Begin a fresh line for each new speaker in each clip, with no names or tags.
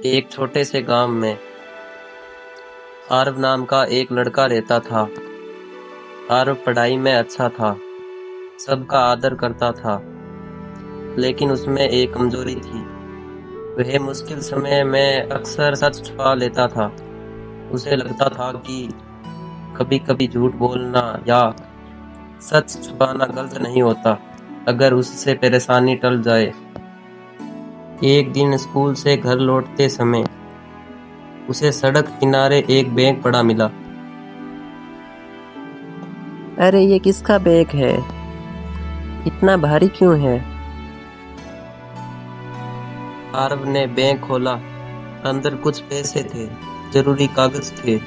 एक छोटे से गांव में आरव नाम का एक लड़का रहता था। आरव पढ़ाई में अच्छा था, सबका आदर करता था, लेकिन उसमें एक कमजोरी थी। वह मुश्किल समय में अक्सर सच छुपा लेता था। उसे लगता था कि कभी कभी झूठ बोलना या सच छुपाना गलत नहीं होता, अगर उससे परेशानी टल जाए। एक दिन स्कूल से घर लौटते समय उसे सड़क किनारे एक बैग पड़ा मिला।
अरे ये किसका बैग है? इतना भारी क्यों है?
आरव ने बैग खोला। अंदर कुछ पैसे थे, जरूरी कागज थे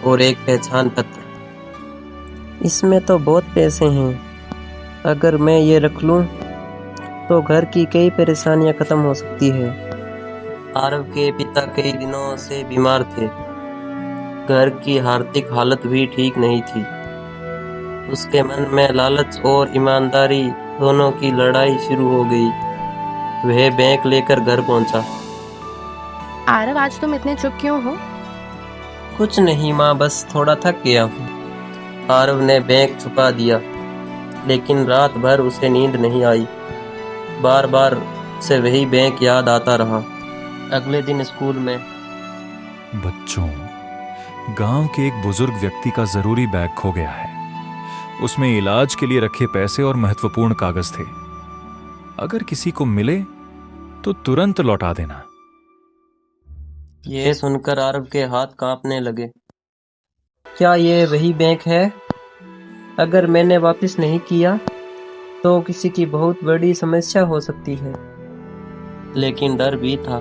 और एक पहचान पत्र।
इसमें तो बहुत पैसे हैं। अगर मैं ये रख लूं तो घर की कई परेशानियां खत्म हो सकती है।
आरव के पिता कई दिनों से बीमार थे। घर की आर्थिक हालत भी ठीक नहीं थी। उसके मन में लालच और ईमानदारी दोनों की लड़ाई शुरू हो गई। वह बैग लेकर घर पहुंचा।
आरव, आज तुम इतने चुप क्यों हो?
कुछ नहीं माँ, बस थोड़ा थक गया हूँ। आरव ने बैग छुपा दिया, लेकिन रात भर उसे नींद नहीं आई। बार बार उसे वही बैग याद आता रहा। अगले दिन स्कूल में
बच्चों, गांव के एक बुजुर्ग व्यक्ति का जरूरी बैग खो गया है। उसमें इलाज के लिए रखे पैसे और महत्वपूर्ण कागज थे। अगर किसी को मिले तो तुरंत लौटा देना।
यह सुनकर आरव के हाथ कांपने लगे।
क्या ये वही बैग है? अगर मैंने वापस नहीं किया तो किसी की बहुत बड़ी समस्या हो सकती है।
लेकिन डर भी था।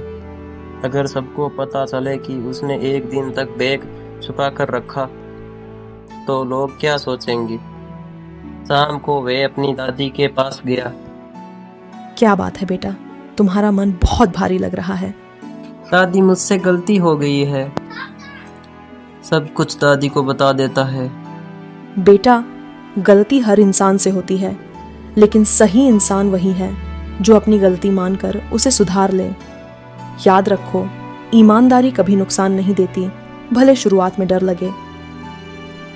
अगर सबको पता चले कि उसने एक दिन तक बैग छुपा कर रखा तो लोग क्या सोचेंगे। शाम को वह अपनी दादी के पास गया।
क्या बात है बेटा, तुम्हारा मन बहुत भारी लग रहा है।
दादी, मुझसे गलती हो गई है। सब कुछ दादी को बता देता है।
बेटा, गलती हर इंसान से होती है, लेकिन सही इंसान वही है जो अपनी गलती मानकर उसे सुधार ले। याद रखो, ईमानदारी कभी नुकसान नहीं देती, भले शुरुआत में डर लगे।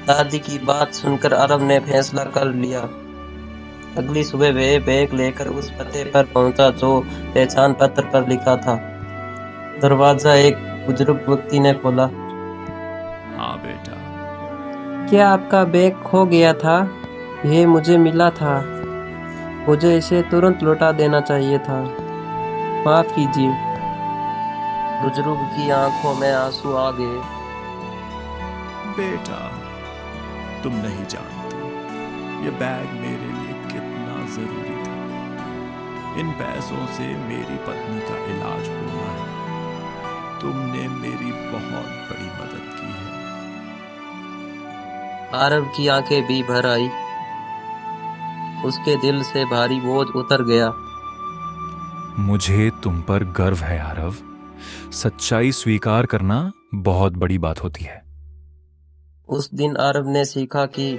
दादी की बात सुनकर आरव ने फैसला कर लिया। अगली सुबह वह बैग लेकर उस पते पर पहुंचा जो पहचान पत्र पर लिखा था। दरवाजा एक बुजुर्ग व्यक्ति ने खोला।
हाँ बेटा।
क्या आपका बैग खो गया था? यह मुझे मिला था। मुझे इसे तुरंत लौटा देना चाहिए था। माफ कीजिए।
बुजुर्ग की आंखों में आंसू आ गए।
बेटा, तुम नहीं जानते ये बैग मेरे लिए कितना जरूरी था। इन पैसों से मेरी पत्नी का इलाज होना है। तुमने मेरी बहुत बड़ी मदद की है।
आरव की आंखें भी भर आई। उसके दिल से भारी बोझ उतर गया।
मुझे तुम पर गर्व है आरव। सच्चाई स्वीकार करना बहुत बड़ी बात होती है।
उस दिन आरव ने सीखा कि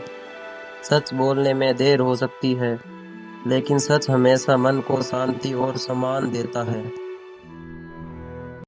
सच बोलने में देर हो सकती है, लेकिन सच हमेशा मन को शांति और सम्मान देता है।